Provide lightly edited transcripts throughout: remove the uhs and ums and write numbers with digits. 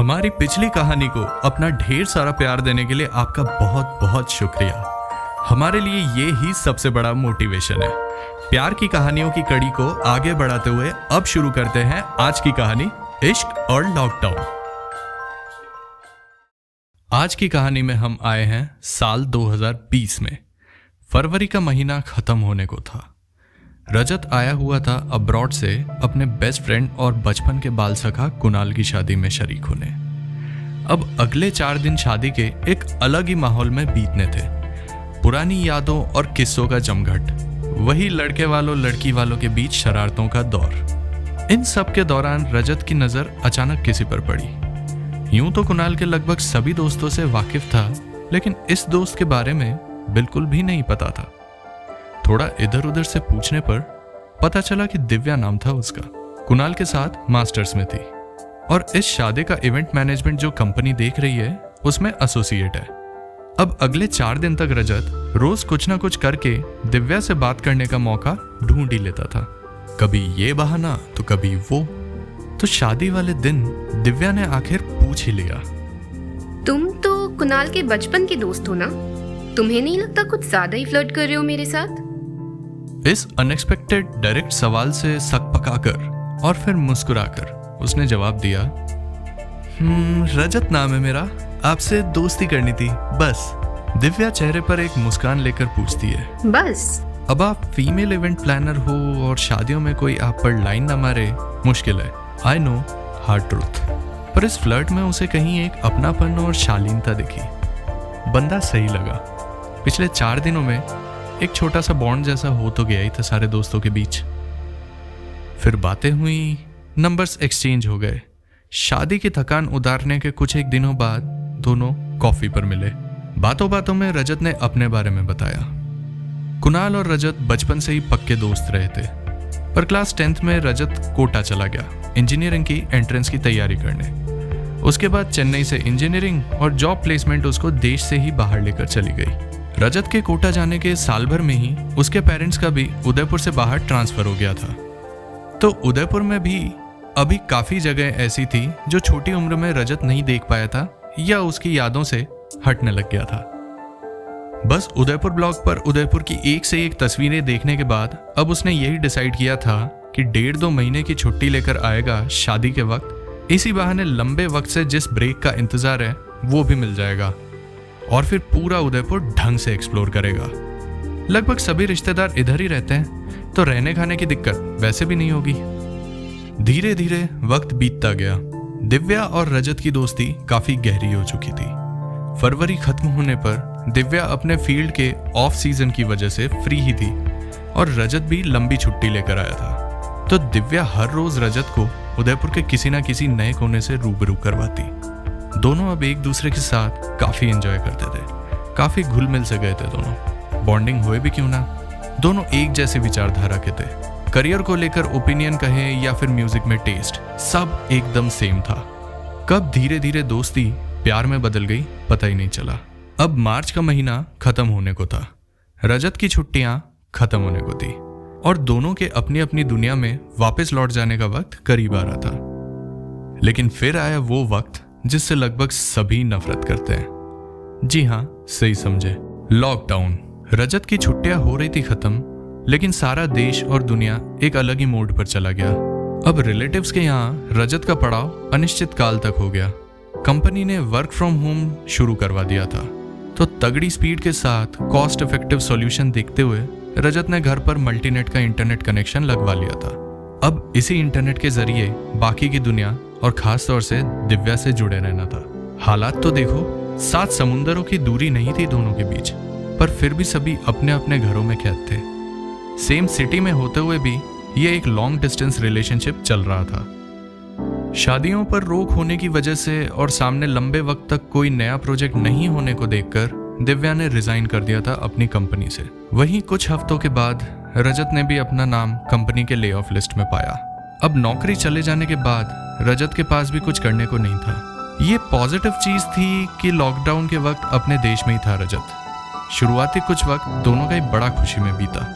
हमारी पिछली कहानी को अपना ढेर सारा प्यार देने के लिए आपका बहुत बहुत शुक्रिया। हमारे लिए ये ही सबसे बड़ा मोटिवेशन है। प्यार की कहानियों की कड़ी को आगे बढ़ाते हुए अब शुरू करते हैं आज की कहानी, इश्क और लॉकडाउन। आज की कहानी में हम आए हैं साल 2020 में। फरवरी का महीना खत्म होने को था। रजत आया हुआ था अब्रॉड से अपने बेस्ट फ्रेंड और बचपन के बाल सखा कुणाल की शादी में शरीक होने। अब अगले 4 दिन शादी के एक अलग ही माहौल में बीतने थे। पुरानी यादों और किस्सों का जमघट, वही लड़के वालों लड़की वालों के बीच शरारतों का दौर। इन सब के दौरान रजत की नजर अचानक किसी पर पड़ी। यूं तो कुणाल के लगभग सभी दोस्तों से वाकिफ था, लेकिन इस दोस्त के बारे में बिल्कुल भी नहीं पता था। थोड़ा इधर उधर से पूछने पर पता चला कि दिव्या नाम था उसका। कुणाल के साथ मास्टर्स में थी और इस शादी का इवेंट मैनेजमेंट जो कंपनी देख रही है उसमें एसोसिएट है। अब अगले 4 दिन तक रजत रोज कुछ ना कुछ करके दिव्या से बात करने का मौका ढूंढ ही लेता था। कभी ये बहाना तो कभी वो। तो शादी वाले दिन दिव्या ने आखिर पूछ ही लिया, तुम तो कुणाल के बचपन के दोस्त हो ना? तुम्हें नहीं लगता कुछ ज्यादा ही फ्लर्ट कर रहे हो मेरे साथ? इस अनएक्सपेक्टेड डायरेक्ट सवाल से सकपकाकर और फिर मुस्कुराकर उसने जवाब दिया, रजत नाम है मेरा, आपसे दोस्ती करनी थी बस। दिव्या चेहरे पर एक मुस्कान लेकर पूछती है, बस? अब आप फीमेल इवेंट प्लानर हो और शादियों में कोई आप पर लाइन ना मारे, मुश्किल है। I know, hard truth. पर इस फ्लर्ट में उसे कहीं एक अपनापन और शालीनता दिखी। बंदा सही लगा। पिछले 4 दिनों में एक छोटा सा बॉन्ड जैसा हो तो गया ही था सारे दोस्तों के बीच। फिर बातें हुई, नंबर्स एक्सचेंज हो गए। शादी की थकान उतारने के कुछ एक दिनों बाद दोनों कॉफी पर मिले। बातों बातों में रजत ने अपने बारे में बताया। कुणाल और रजत बचपन से ही पक्के दोस्त रहे थे, पर क्लास 10th में रजत कोटा चला गया इंजीनियरिंग की एंट्रेंस की तैयारी करने। उसके बाद चेन्नई से इंजीनियरिंग और जॉब प्लेसमेंट उसको देश से ही बाहर लेकर चली गई। रजत के कोटा जाने के साल भर में ही उसके पेरेंट्स का भी उदयपुर से बाहर ट्रांसफर हो गया था। तो उदयपुर में भी अभी काफी जगह ऐसी थी जो छोटी उम्र में रजत नहीं देख पाया था या उसकी यादों से हटने लग गया था। बस उदयपुर ब्लॉग पर उदयपुर की एक से एक तस्वीरें देखने के बाद अब उसने यही डिसाइड किया था कि 1.5-2 महीने की छुट्टी लेकर आएगा शादी के वक्त। इसी बहाने लंबे वक्त से जिस ब्रेक का इंतजार है वो भी मिल जाएगा और फिर पूरा उदयपुर ढंग से एक्सप्लोर करेगा। लगभग सभी रिश्तेदार इधर ही रहते हैं, तो रहने खाने की दिक्कत वैसे भी नहीं होगी। धीरे धीरे वक्त बीतता गया। दिव्या और रजत की दोस्ती काफी गहरी हो चुकी थी। फरवरी खत्म होने पर दिव्या अपने फील्ड के ऑफ सीजन की वजह से फ्री ही थी और रजत भी लंबी छुट्टी लेकर आया था। तो दिव्या हर रोज रजत को उदयपुर के किसी ना किसी नए कोने से रूबरू करवाती। दोनों अब एक दूसरे के साथ काफी एंजॉय करते थे, काफी घुल मिल से गए थे दोनों। बॉन्डिंग हुए भी क्यों ना, दोनों एक जैसे विचारधारा के थे। करियर को लेकर ओपिनियन कहें या फिर म्यूजिक में टेस्ट, सब एकदम सेम था। कब धीरे धीरे दोस्ती प्यार में बदल गई पता ही नहीं चला। अब मार्च का महीना खत्म होने को था, रजत की छुट्टियां खत्म होने को थी और दोनों के अपनी अपनी दुनिया में वापस लौट जाने का वक्त करीब आ रहा था। लेकिन फिर आया वो वक्त जिससे लगभग सभी नफरत करते हैं। जी हाँ, सही समझे, लॉकडाउन। रजत की छुट्टियां हो रही थी खत्म, लेकिन सारा देश और दुनिया एक अलग ही मोड पर चला गया। अब रिलेटिव्स के यहाँ रजत का पड़ाव अनिश्चित काल तक हो गया। कंपनी ने वर्क फ्रॉम होम शुरू करवा दिया था, तो तगड़ी स्पीड के साथ कॉस्ट इफेक्टिव सॉल्यूशन देखते हुए रजत ने घर पर मल्टीनेट का इंटरनेट कनेक्शन लगवा लिया था। अब इसी इंटरनेट के जरिए बाकी की दुनिया और खास तौर से दिव्या से जुड़े रहना था। हालात तो देखो, 7 समुंदरों की दूरी नहीं थी दोनों के बीच, पर फिर भी सभी अपने अपने घरों में कैद थे। सेम सिटी में होते हुए भी ये एक लॉन्ग डिस्टेंस रिलेशनशिप चल रहा था। शादियों पर रोक होने की वजह से और सामने लंबे वक्त तक कोई नया प्रोजेक्ट नहीं होने को देखकर दिव्या ने रिजाइन कर दिया था अपनी कंपनी से। वहीं कुछ हफ्तों के बाद रजत ने भी अपना नाम कंपनी के ले ऑफ लिस्ट में पाया। अब नौकरी चले जाने के बाद रजत के पास भी कुछ करने को नहीं था। ये पॉजिटिव चीज थी कि लॉकडाउन के वक्त अपने देश में ही था रजत। शुरुआती कुछ वक्त दोनों का ही बड़ा खुशी में बीता,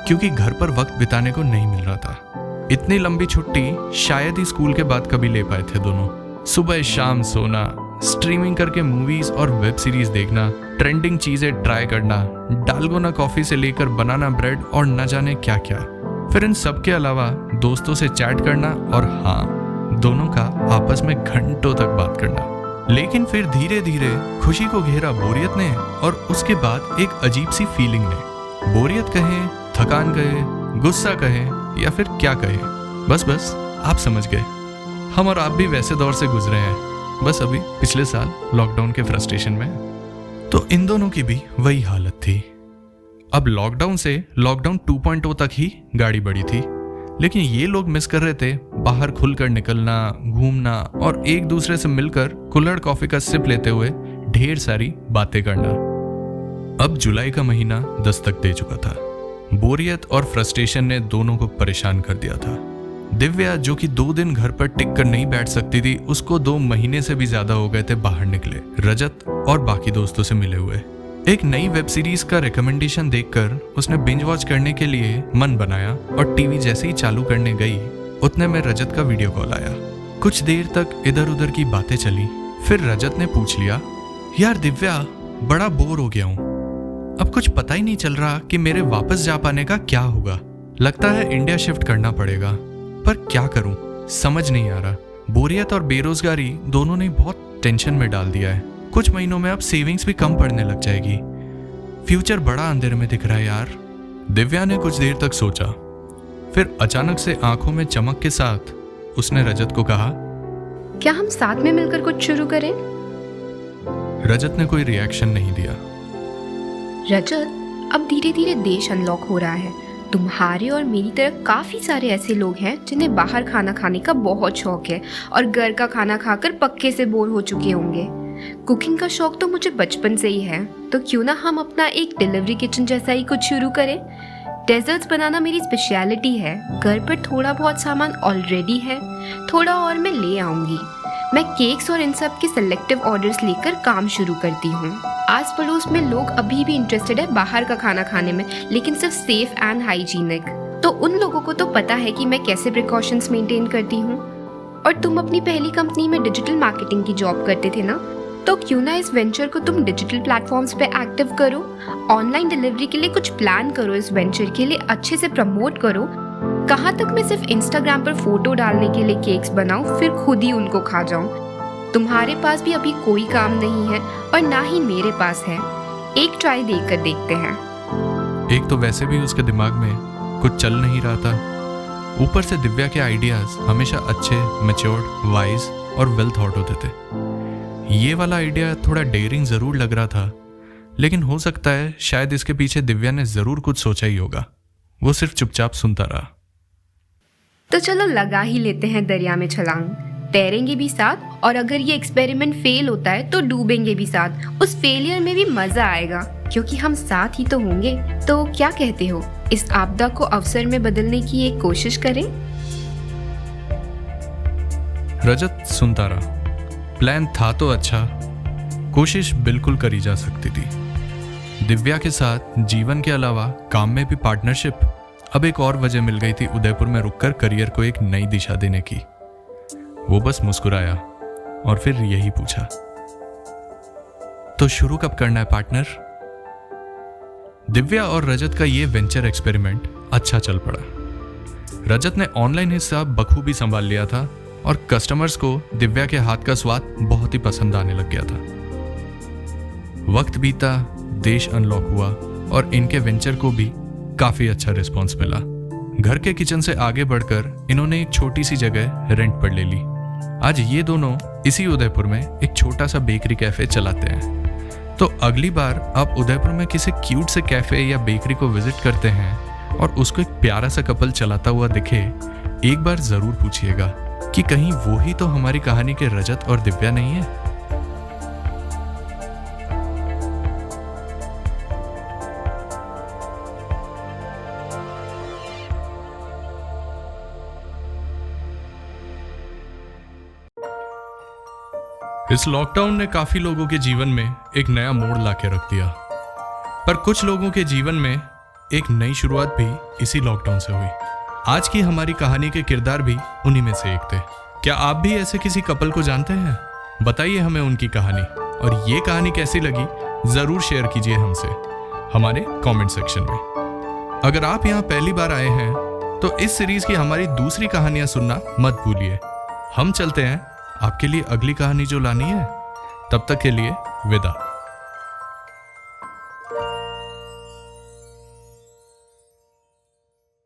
क्योंकि घर पर वक्त बिताने को नहीं मिल रहा था। इतनी लंबी छुट्टी शायद ही स्कूल के बाद कभी ले पाए थे दोनों। सुबह शाम सोना, स्ट्रीमिंग करके मूवीज और वेब सीरीज देखना, ट्रेंडिंग चीजें ट्राई करना, डालगोना कॉफी से लेकर बनाना ब्रेड और न जाने क्या क्या। फिर इन सब के अलावा दोस्तों से चैट करना और हाँ, दोनों का आपस में घंटों तक बात करना। लेकिन फिर धीरे धीरे खुशी को घेरा बोरियत ने और उसके बाद एक अजीब सी फीलिंग ने। बोरियत कहे, थकान कहे, गुस्सा कहे या फिर क्या कहे, बस आप समझ गए। हम और आप भी वैसे दौर से गुजरे हैं, बस अभी पिछले साल लॉकडाउन के फ्रस्ट्रेशन में। तो इन दोनों की भी वही हालत थी। अब लॉकडाउन से लॉकडाउन 2.0 तक ही गाड़ी बढ़ी थी, लेकिन ये लोग मिस कर रहे थे बाहर खुलकर निकलना, घूमना और एक दूसरे से मिलकर कुल्हड़ कॉफी का सिप लेते हुए ढेर सारी बातें करना। अब जुलाई का महीना दस्तक दे चुका था। बोरियत और फ्रस्ट्रेशन ने दोनों को परेशान कर दिया था। दिव्या, जो कि 2 दिन घर पर टिक कर नहीं बैठ सकती थी, उसको 2 महीने से भी ज्यादा हो गए थे बाहर निकले, रजत और बाकी दोस्तों से मिले हुए। एक नई वेब सीरीज का रिकमेंडेशन देखकर उसने बिंज वॉच करने के लिए मन बनाया और टीवी जैसे ही चालू करने गई, उतने में रजत का वीडियो कॉल आया। कुछ देर तक इधर उधर की बातें चली, फिर रजत ने पूछ लिया, यार दिव्या, बड़ा बोर हो गया हूँ, अब कुछ पता ही नहीं चल रहा कि मेरे वापस जा पाने का क्या होगा। लगता है इंडिया शिफ्ट करना पड़ेगा, पर क्या करूं समझ नहीं आ रहा। बोरियत और बेरोजगारी दोनों ने बहुत टेंशन में डाल दिया है। कुछ महीनों में अब सेविंग्स भी कम पड़ने लग जाएगी। फ्यूचर बड़ा अंधेरे में दिख रहा है यार। दिव्या ने कुछ देर तक सोचा, फिर अचानक से आंखों में चमक के साथ उसने रजत को कहा, क्या हम साथ में मिलकर कुछ शुरू करें? रजत ने कोई रिएक्शन नहीं दिया। रजत, अब धीरे धीरे देश अनलॉक हो रहा है। तुम्हारे और मेरी तरह काफ़ी सारे ऐसे लोग हैं जिन्हें बाहर खाना खाने का बहुत शौक है और घर का खाना खाकर पक्के से बोर हो चुके होंगे। कुकिंग का शौक तो मुझे बचपन से ही है, तो क्यों ना हम अपना एक डिलीवरी किचन जैसा ही कुछ शुरू करें। डेजर्ट्स बनाना मेरी स्पेशलिटी है। घर पर थोड़ा बहुत सामान ऑलरेडी है, थोड़ा और मैं ले आऊँगी। मैं केक्स और इन सब के सिलेक्टिव ऑर्डर्स लेकर काम शुरू करती हूँ। आस पड़ोस में लोग अभी भी इंटरेस्टेड है बाहर का खाना खाने में, लेकिन सिर्फ सेफ एंड हाइजीनिक। तो उन लोगों को तो पता है कि मैं कैसे प्रिकॉशंस मेंटेन करती हूँ। और तुम अपनी पहली कंपनी में डिजिटल मार्केटिंग की जॉब करते थे ना, तो क्यों ना इस वेंचर को तुम डिजिटल प्लेटफॉर्म्स पे एक्टिव करो। ऑनलाइन डिलीवरी के लिए कुछ प्लान करो, इस वेंचर के लिए अच्छे से प्रमोट करो। कहाँ तक मैं सिर्फ इंस्टाग्राम पर फोटो डालने के लिए केक्स बनाऊं, फिर खुद ही उनको खा जाऊं। तुम्हारे पास भी अभी कोई काम नहीं है और ना ही मेरे पास है। एक ट्राई देकर देखते हैं। एक तो वैसे भी उसके दिमाग में कुछ चल नहीं रहा था, ऊपर से दिव्या के आइडियाज हमेशा अच्छे, मैच्योर्ड, वाइज और वेल थॉट होते थे। ये वाला आइडिया थोड़ा डेयरिंग जरूर लग रहा था, लेकिन हो सकता है शायद इसके पीछे दिव्या ने जरूर कुछ सोचा ही होगा। वो सिर्फ चुपचाप सुनता रहा। तो चलो लगा ही लेते हैं दरिया में छलांग। तैरेंगे भी साथ, और अगर ये एक्सपेरिमेंट फेल होता है तो डूबेंगे भी साथ। उस फेलियर में भी मजा आएगा, क्योंकि हम साथ ही तो होंगे। तो क्या कहते हो, इस आपदा को अवसर में बदलने की एक कोशिश करें? रजत सुनता रहा। प्लान था तो अच्छा, कोशिश बिल्कुल करी जा सकती थी। दिव्या के साथ जीवन के अलावा काम में भी पार्टनरशिप। अब एक और वजह मिल गई थी उदयपुर में रुककर करियर को एक नई दिशा देने की। वो बस मुस्कुराया और फिर यही पूछा, तो शुरू कब करना है पार्टनर? दिव्या और रजत का ये वेंचर एक्सपेरिमेंट अच्छा चल पड़ा। रजत ने ऑनलाइन हिस्सा बखूबी संभाल लिया था और कस्टमर्स को दिव्या के हाथ का स्वाद बहुत ही पसंद आने लग गया था। वक्त बीता, देश अनलॉक हुआ और इनके वेंचर को भी काफी अच्छा रिस्पॉन्स मिला। घर के किचन से आगे बढ़कर इन्होंने एक छोटी सी जगह रेंट पर ले ली। आज ये दोनों इसी उदयपुर में एक छोटा सा बेकरी कैफे चलाते हैं। तो अगली बार आप उदयपुर में किसी क्यूट से कैफे या बेकरी को विजिट करते हैं और उसको एक प्यारा सा कपल चलाता हुआ दिखे, एक बार जरूर पूछिएगा कि कहीं वो ही तो हमारी कहानी के रजत और दिव्या नहीं है। इस लॉकडाउन ने काफी लोगों के जीवन में एक नया मोड़ लाके रख दिया, पर कुछ लोगों के जीवन में एक नई शुरुआत भी इसी लॉकडाउन से हुई। आज की हमारी कहानी के किरदार भी उन्हीं में से एक थे। क्या आप भी ऐसे किसी कपल को जानते हैं? बताइए हमें उनकी कहानी, और ये कहानी कैसी लगी ज़रूर शेयर कीजिए हमसे हमारे कमेंट सेक्शन में। अगर आप यहाँ पहली बार आए हैं तो इस सीरीज की हमारी दूसरी कहानियाँ सुनना मत भूलिए। हम चलते हैं आपके लिए अगली कहानी जो लानी है। तब तक के लिए विदा।